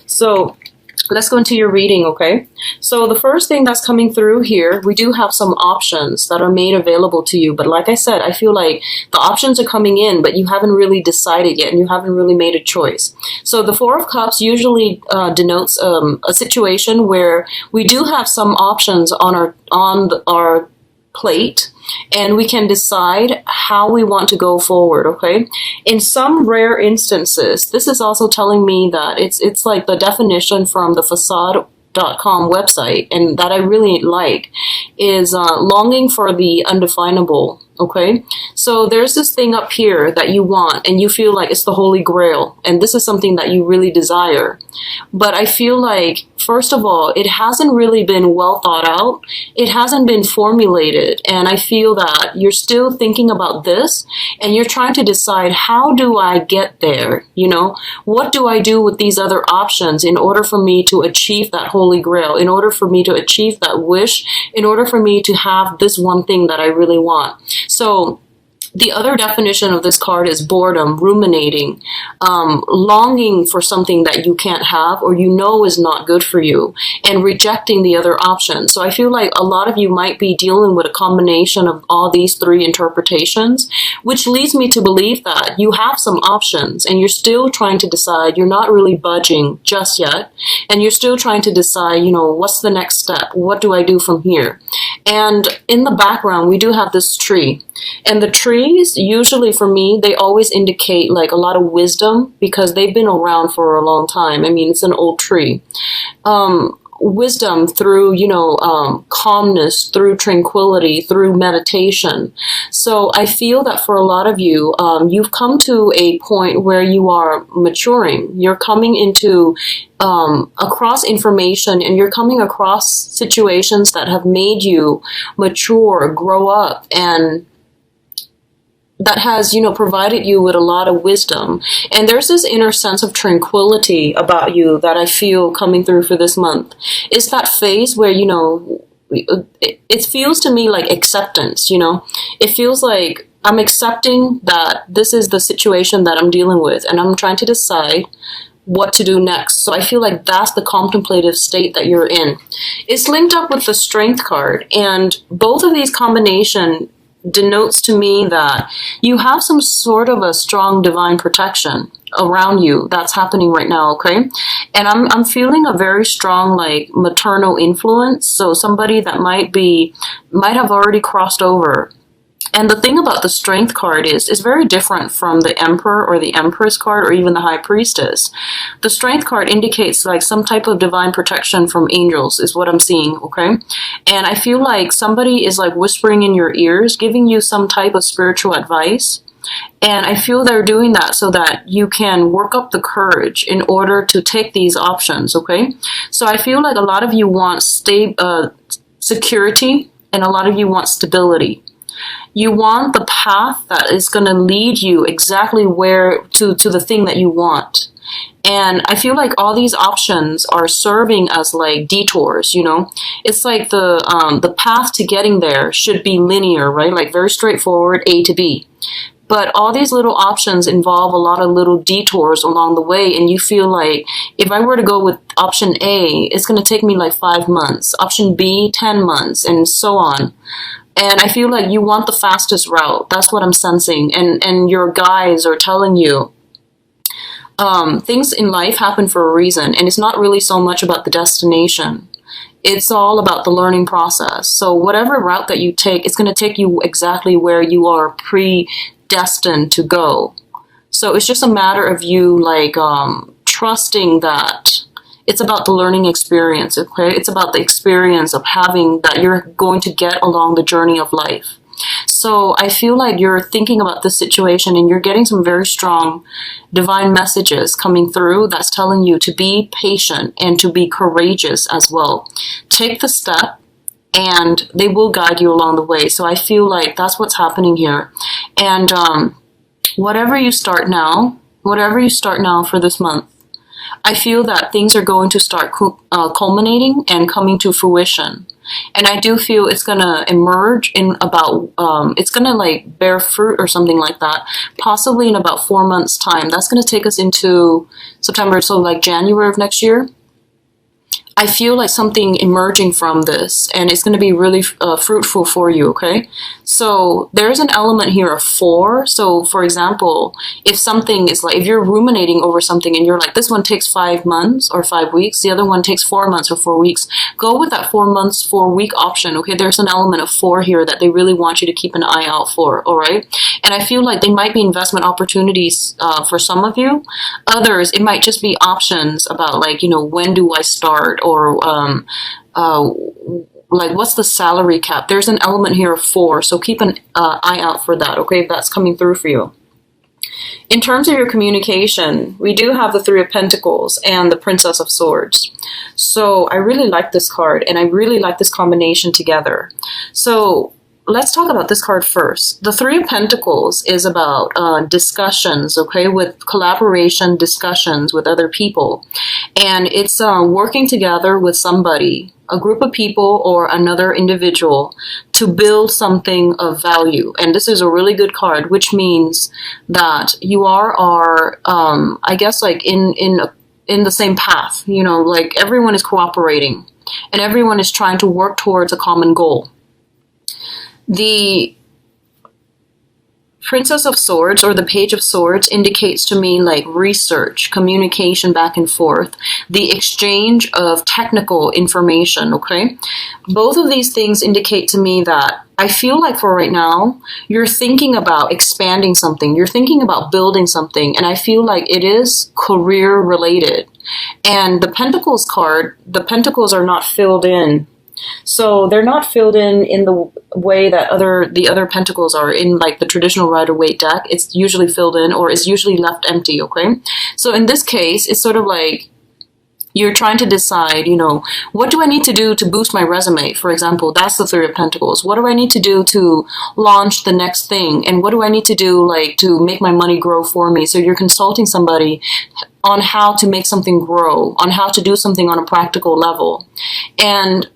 So let's go into your reading, okay? So the first thing that's coming through here, we do have some options that are made available to you. But like I said, I feel like the options are coming in, but you haven't really decided yet and you haven't really made a choice. So the Four of Cups usually denotes a situation where we do have some options on our plate, and we can decide how we want to go forward, okay? In some rare instances, this is also telling me that it's like the definition from the facade.com website, and that I really like, is longing for the undefinable, okay? So there's this thing up here that you want, and you feel like it's the Holy Grail, and this is something that you really desire. But I feel like, first of all, it hasn't really been well thought out. It hasn't been formulated. And I feel that you're still thinking about this and you're trying to decide, how do I get there? You know, what do I do with these other options in order for me to achieve that Holy Grail, in order for me to achieve that wish, in order for me to have this one thing that I really want? So the other definition of this card is boredom, ruminating, longing for something that you can't have or you know is not good for you, and rejecting the other options. So I feel like a lot of you might be dealing with a combination of all these three interpretations, which leads me to believe that you have some options and you're still trying to decide. You're not really budging just yet, and you're still trying to decide, you know, what's the next step? What do I do from here? And in the background, we do have this tree. And the trees, usually for me, they always indicate like a lot of wisdom because they've been around for a long time. I mean, it's an old tree. Wisdom through, you know, calmness, through tranquility, through meditation. So I feel that for a lot of you, you've come to a point where you are maturing. You're coming into across information, and you're coming across situations that have made you mature, grow up, and that has, you know, provided you with a lot of wisdom. And there's this inner sense of tranquility about you that I feel coming through for this month. It's that phase where, you know, it feels to me like acceptance, you know. It feels like I'm accepting that this is the situation that I'm dealing with, and I'm trying to decide what to do next. So I feel like that's the contemplative state that you're in. It's linked up with the Strength card, and both of these combination denotes to me that you have some sort of a strong divine protection around you that's happening right now, okay? And I'm feeling a very strong like maternal influence, so somebody that might have already crossed over. And the thing about the Strength card is very different from the Emperor or the Empress card or even the High Priestess. The Strength card indicates like some type of divine protection from angels is what I'm seeing, okay? And I feel like somebody is like whispering in your ears, giving you some type of spiritual advice. And I feel they're doing that so that you can work up the courage in order to take these options, okay? So I feel like a lot of you want security, and a lot of you want stability. You want the path that is going to lead you exactly where to the thing that you want. And I feel like all these options are serving as like detours, you know. It's like the path to getting there should be linear, right? Like very straightforward, A to B. But all these little options involve a lot of little detours along the way, and you feel like if I were to go with option A, it's going to take me like 5 months. Option B, 10 months, and so on. And I feel like you want the fastest route. That's what I'm sensing. And your guides are telling you things in life happen for a reason. And it's not really so much about the destination. It's all about the learning process. So whatever route that you take, it's going to take you exactly where you are predestined to go. So it's just a matter of you like trusting that it's about the learning experience, okay? It's about the experience of having that you're going to get along the journey of life. So I feel like you're thinking about this situation and you're getting some very strong divine messages coming through that's telling you to be patient and to be courageous as well. Take the step and they will guide you along the way. So I feel like that's what's happening here. And whatever you start now for this month, I feel that things are going to start culminating and coming to fruition. And I do feel it's going to emerge in about, it's going to like bear fruit or something like that, possibly in about 4 months time. That's going to take us into September, so like January of next year. I feel like something emerging from this, and it's going to be really fruitful for you, okay? So there's an element here of 4. So for example, if something is like, if you're ruminating over something and you're like, this one takes 5 months or 5 weeks, the other one takes 4 months or 4 weeks, go with that 4 months, 4 week option, okay? There's an element of 4 here that they really want you to keep an eye out for, all right? And I feel like they might be investment opportunities for some of you. Others, it might just be options about like, you know, when do I start, or like what's the salary cap. There's an element here of 4, so keep an eye out for that, okay, if that's coming through for you. In terms of your communication, we do have the 3 of Pentacles and the Princess of Swords. So I really like this card, and I really like this combination together. So let's talk about this card first. The 3 of Pentacles is about discussions, okay, with collaboration, discussions with other people. And it's working together with somebody, a group of people or another individual, to build something of value. And this is a really good card, which means that you are I guess like in the same path, you know, like everyone is cooperating and everyone is trying to work towards a common goal. The Princess of Swords or the Page of Swords indicates to me like research, communication back and forth, the exchange of technical information, okay? Both of these things indicate to me that I feel like for right now, you're thinking about expanding something, you're thinking about building something, and I feel like it is career related. And the Pentacles card, the Pentacles are not filled in. So they're not filled in the way that the other pentacles are in like the traditional Rider-Waite deck. It's usually filled in, or it's usually left empty, okay? So in this case, it's sort of like you're trying to decide, you know, what do I need to do to boost my resume? For example, that's the 3 of Pentacles. What do I need to do to launch the next thing? And what do I need to do like to make my money grow for me? So you're consulting somebody on how to make something grow, on how to do something on a practical level. And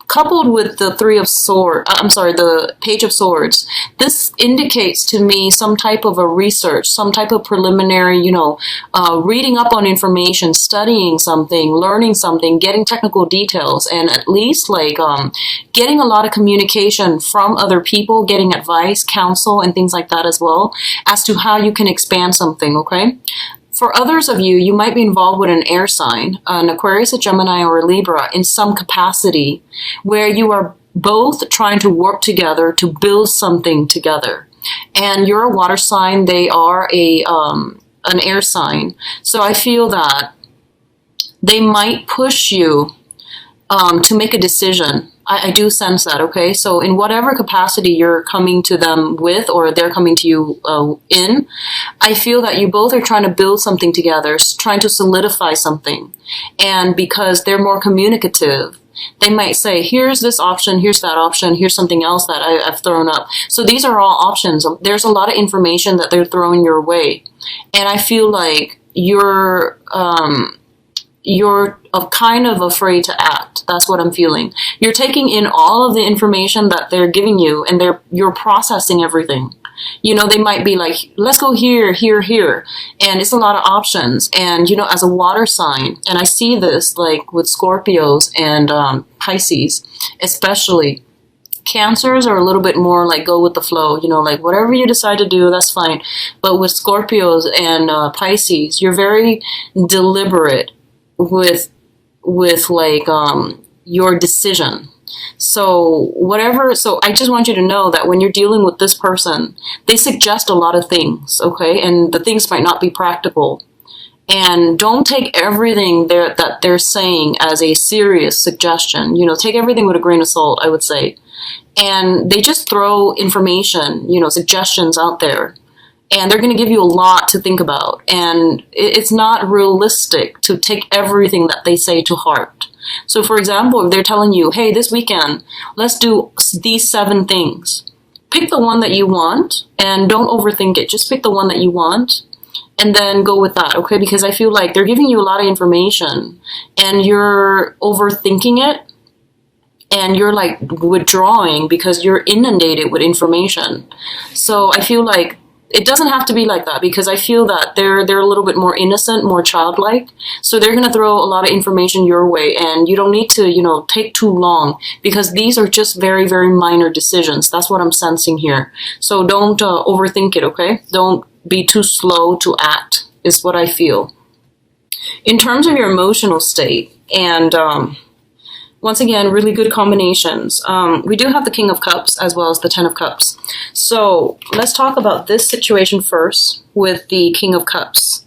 coupled with the the Page of Swords, this indicates to me some type of a research, some type of preliminary, you know, reading up on information, studying something, learning something, getting technical details, and at least like getting a lot of communication from other people, getting advice, counsel, and things like that as well, as to how you can expand something, okay? For others of you, you might be involved with an air sign, an Aquarius, a Gemini, or a Libra in some capacity, where you are both trying to work together to build something together. And you're a water sign, they are an air sign. So I feel that they might push you to make a decision. I do sense that, okay? So in whatever capacity you're coming to them with, or they're coming to you in, I feel that you both are trying to build something together, trying to solidify something. And because they're more communicative, they might say, here's this option, here's that option, here's something else that I've thrown up. So these are all options. There's a lot of information that they're throwing your way. And I feel like you're kind of afraid to act. That's what I'm feeling. You're taking in all of the information that they're giving you, and you're processing everything. You know, they might be like, let's go here, here, here. And it's a lot of options. And, you know, as a water sign, and I see this like with Scorpios and Pisces, especially. Cancers are a little bit more like go with the flow, you know, like whatever you decide to do, that's fine. But with Scorpios and Pisces, you're very deliberate with like your decision. So I just want you to know that when you're dealing with this person, they suggest a lot of things, okay? And the things might not be practical. And don't take everything that they're saying as a serious suggestion. You know, take everything with a grain of salt, I would say. And they just throw information, you know, suggestions out there. And they're going to give you a lot to think about. And it's not realistic to take everything that they say to heart. So, for example, if they're telling you, hey, this weekend, let's do these 7 things. Pick the one that you want and don't overthink it. Just pick the one that you want and then go with that, okay? Because I feel like they're giving you a lot of information and you're overthinking it. and you're like withdrawing because you're inundated with information. So I feel like it doesn't have to be like that, because I feel that they're a little bit more innocent, more childlike. So they're going to throw a lot of information your way, and you don't need to, you know, take too long, because these are just very, very minor decisions. That's what I'm sensing here. So don't overthink it, okay? Don't be too slow to act, is what I feel. In terms of your emotional state, and once again, really good combinations. We do have the King of Cups as well as the Ten of Cups. So let's talk about this situation first with the King of Cups.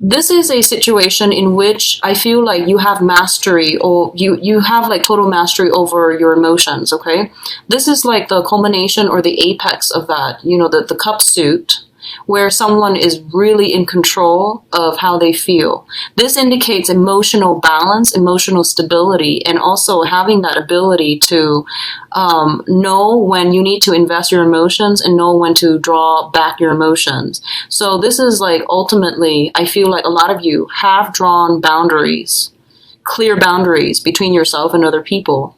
This is a situation in which I feel like you have mastery, or you have like total mastery over your emotions, okay? This is like the culmination or the apex of that, you know, the cup suit, where someone is really in control of how they feel. This indicates emotional balance, emotional stability, and also having that ability to know when you need to invest your emotions and know when to draw back your emotions. So this is like, ultimately, I feel like a lot of you have drawn boundaries, clear boundaries between yourself and other people.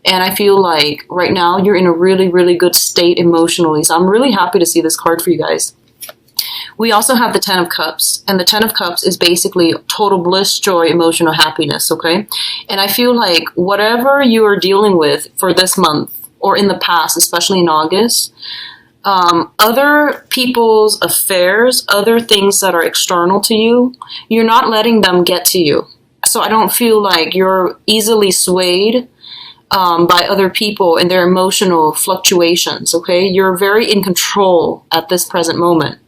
And I feel like right now you're in a really, really good state emotionally. So I'm really happy to see this card for you guys. We also have the Ten of Cups, and the Ten of Cups is basically total bliss, joy, emotional happiness, okay? And I feel like whatever you are dealing with for this month, or in the past, especially in August, other people's affairs, other things that are external to you, you're not letting them get to you. So I don't feel like you're easily swayed by other people and their emotional fluctuations, okay? You're very in control at this present moment.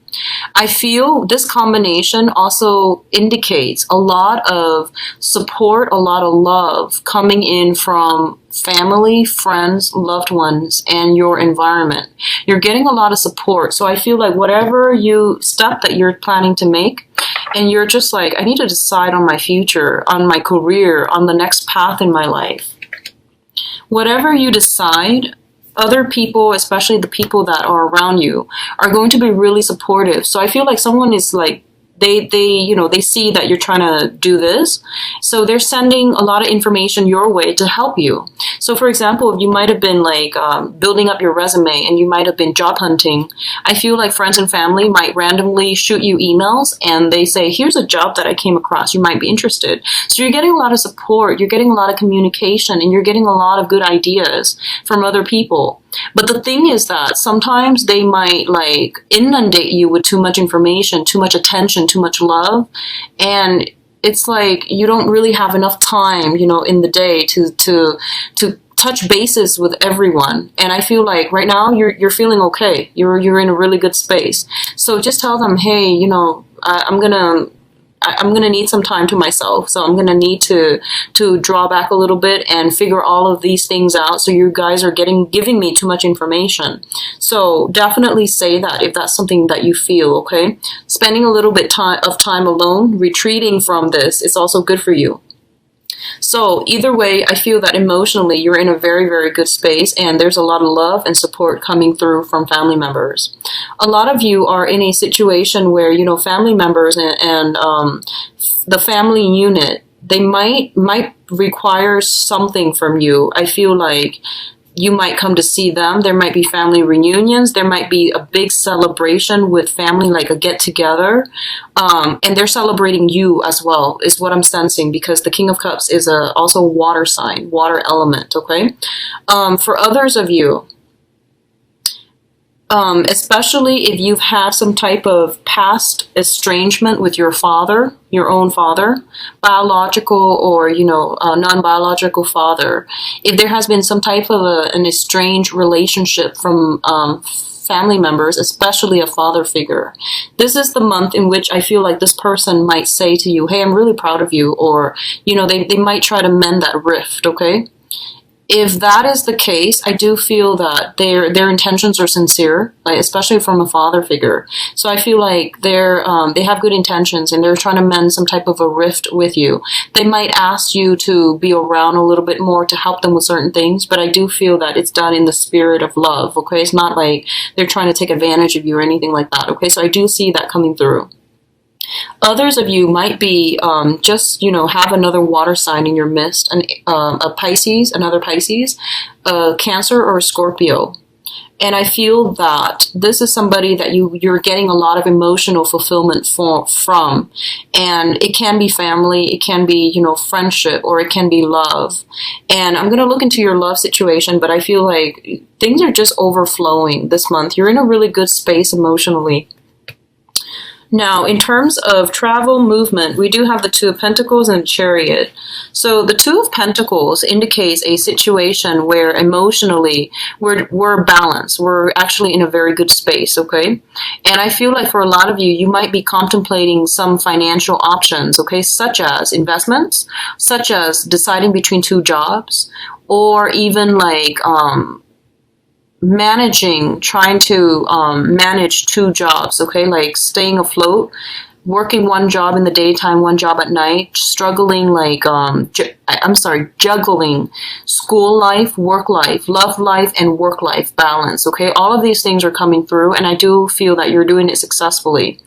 I feel this combination also indicates a lot of support, a lot of love coming in from family, friends, loved ones, and your environment. You're getting a lot of support. So I feel like whatever step that you're planning to make, and you're just like, I need to decide on my future, on my career, on the next path in my life. Whatever you decide, other people, especially the people that are around you, are going to be really supportive. So I feel like someone is like, they see that you're trying to do this. So they're sending a lot of information your way to help you. So for example, you might have been like building up your resume, and you might have been job hunting. I feel like friends and family might randomly shoot you emails, and they say, here's a job that I came across. You might be interested. So you're getting a lot of support. You're getting a lot of communication, and you're getting a lot of good ideas from other people. But the thing is that sometimes they might like inundate you with too much information, too much attention, too much love. And it's like you don't really have enough time, you know, in the day to touch bases with everyone. And I feel like right now you're feeling okay. You're in a really good space. So just tell them, hey, you know, I'm gonna need some time to myself. So I'm gonna need to draw back a little bit and figure all of these things out. So you guys are giving me too much information. So definitely say that if that's something that you feel, okay? Spending a little bit of time alone, retreating from this, is also good for you. So either way, I feel that emotionally you're in a very, very good space, and there's a lot of love and support coming through from family members. A lot of you are in a situation where, you know, family members and the family unit, they might require something from you. I feel like you might come to see them. There might be family reunions. There might be a big celebration with family, like a get-together. And they're celebrating you as well, is what I'm sensing, because the King of Cups is also a water sign, water element, okay? For others of you, especially if you've had some type of past estrangement with your father, your own father, biological or, you know, non-biological father, if there has been some type of an estranged relationship from family members, especially a father figure, this is the month in which I feel like this person might say to you, hey, I'm really proud of you, or, you know, they might try to mend that rift, okay? If that is the case, I do feel that their intentions are sincere, like especially from a father figure. So I feel like they have good intentions, and they're trying to mend some type of a rift with you. They might ask you to be around a little bit more to help them with certain things, but I do feel that it's done in the spirit of love, okay? It's not like they're trying to take advantage of you or anything like that, okay? So I do see that coming through. Others of you might be just, have another water sign in your midst, a Pisces, another Pisces, a Cancer, or a Scorpio. And I feel that this is somebody that you're getting a lot of emotional fulfillment from. And it can be family, it can be, friendship, or it can be love. And I'm going to look into your love situation, but I feel like things are just overflowing this month. You're in a really good space emotionally. Now, in terms of travel, movement, we do have the Two of Pentacles and Chariot. So the Two of Pentacles indicates a situation where emotionally we're balanced. We're actually in a very good space, okay? And I feel like for a lot of you, you might be contemplating some financial options, okay, such as investments, such as deciding between two jobs, or even like trying to manage two jobs, okay, like staying afloat, working one job in the daytime, one job at night, struggling like, juggling school life, work life, love life, and work life balance, okay? All of these things are coming through, and I do feel that you're doing it successfully.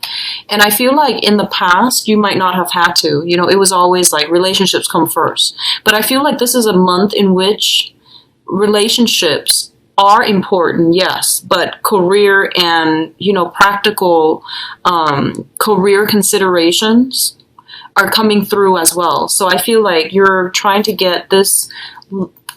And I feel like in the past, you might not have had to, it was always like relationships come first. But I feel like this is a month in which relationships are important, yes, but career and, practical career considerations are coming through as well. So I feel like you're trying to get this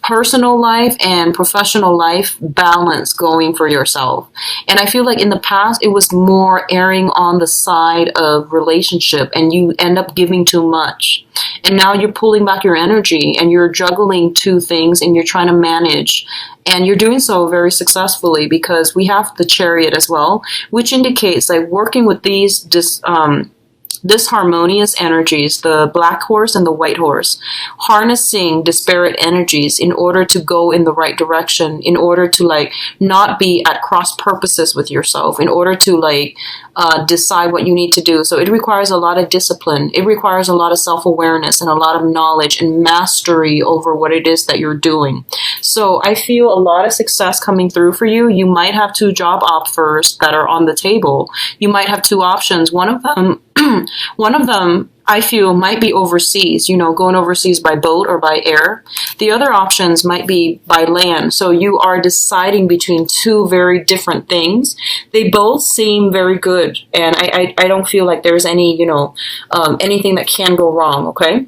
personal life and professional life balance going for yourself. And I feel like in the past, it was more erring on the side of relationship, and you end up giving too much. And now you're pulling back your energy and you're juggling two things and you're trying to manage. And you're doing so very successfully because we have the Chariot as well, which indicates like working with these disharmonious energies, the black horse and the white horse, harnessing disparate energies in order to go in the right direction, in order to like not be at cross purposes with yourself, in order to like decide what you need to do. So it requires a lot of discipline. It requires a lot of self-awareness and a lot of knowledge and mastery over what it is that you're doing. So I feel a lot of success coming through for you. You might have two job offers that are on the table. You might have two options. One of them I feel might be overseas, going overseas by boat or by air. The other options might be by land. So you are deciding between two very different things. They both seem very good. And I don't feel like there's any, anything that can go wrong. Okay.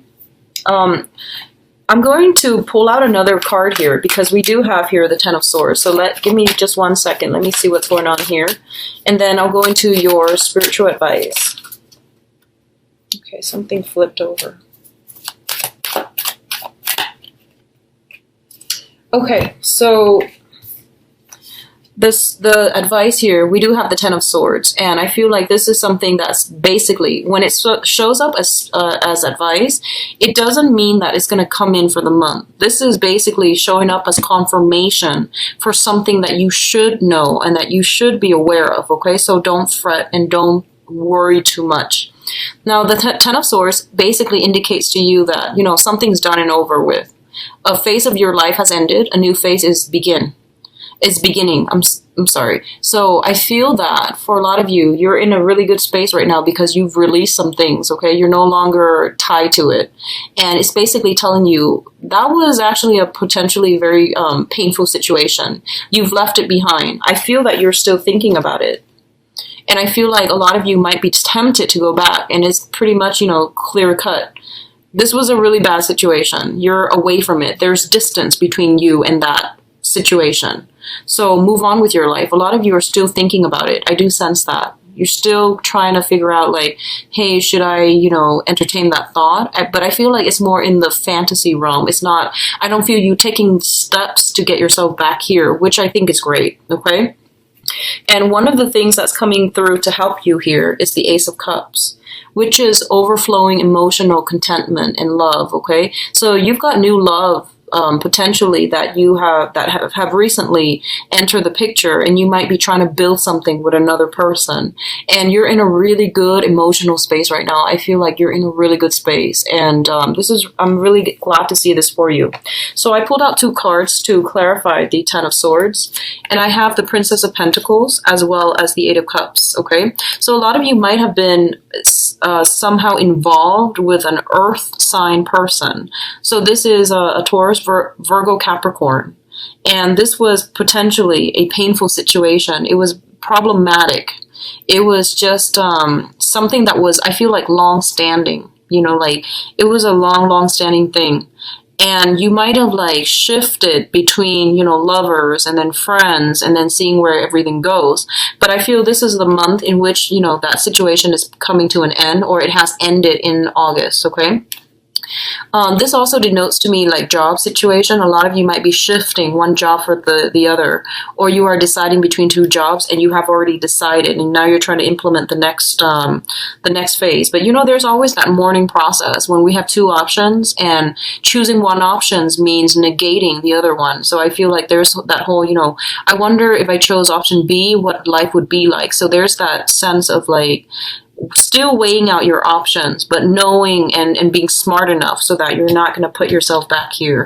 I'm going to pull out another card here because we do have here the Ten of Swords. So give me just 1 second. Let me see what's going on here. And then I'll go into your spiritual advice. Okay, something flipped over. Okay, so the advice here, we do have the Ten of Swords, and I feel like this is something that's basically, when it shows up as advice, it doesn't mean that it's going to come in for the month. This is basically showing up as confirmation for something that you should know and that you should be aware of, okay? So don't fret and don't worry too much. Now, the Ten of Swords basically indicates to you that, something's done and over with. A phase of your life has ended. A new phase is beginning. I'm sorry. So I feel that for a lot of you, you're in a really good space right now because you've released some things, okay? You're no longer tied to it. And it's basically telling you that was actually a potentially very painful situation. You've left it behind. I feel that you're still thinking about it. And I feel like a lot of you might be tempted to go back, and it's pretty much, clear cut. This was a really bad situation. You're away from it. There's distance between you and that situation. So move on with your life. A lot of you are still thinking about it. I do sense that. You're still trying to figure out like, hey, should I, entertain that thought? But I feel like it's more in the fantasy realm. It's not, I don't feel you taking steps to get yourself back here, which I think is great, okay? And one of the things that's coming through to help you here is the Ace of Cups, which is overflowing emotional contentment and love, okay? So you've got new love potentially that you have recently entered the picture, and you might be trying to build something with another person, and you're in a really good emotional space right now. I feel like you're in a really good space, and I'm really glad to see this for you. So I pulled out 2 cards to clarify the Ten of Swords, and I have the Princess of Pentacles as well as the Eight of Cups. Okay, so a lot of you might have been somehow involved with an earth sign person. So this is a Taurus, Virgo, Capricorn. And this was potentially a painful situation. It was problematic. It was just something that was, I feel like, long-standing. You know, like, it was a long-standing thing. And you might have, like, shifted between, you know, lovers and then friends and then seeing where everything goes. But I feel this is the month in which, you know, that situation is coming to an end, or it has ended in August, okay? This also denotes to me like job situation. A lot of you might be shifting one job for the other, or you are deciding between 2 jobs and you have already decided, and now you're trying to implement the next phase. But you know, there's always that mourning process when we have 2 options, and choosing one option means negating the other one. So I feel like there's that whole, you know, I wonder if I chose option B, what life would be like. So there's that sense of like still weighing out your options, but knowing and being smart enough so that you're not going to put yourself back here.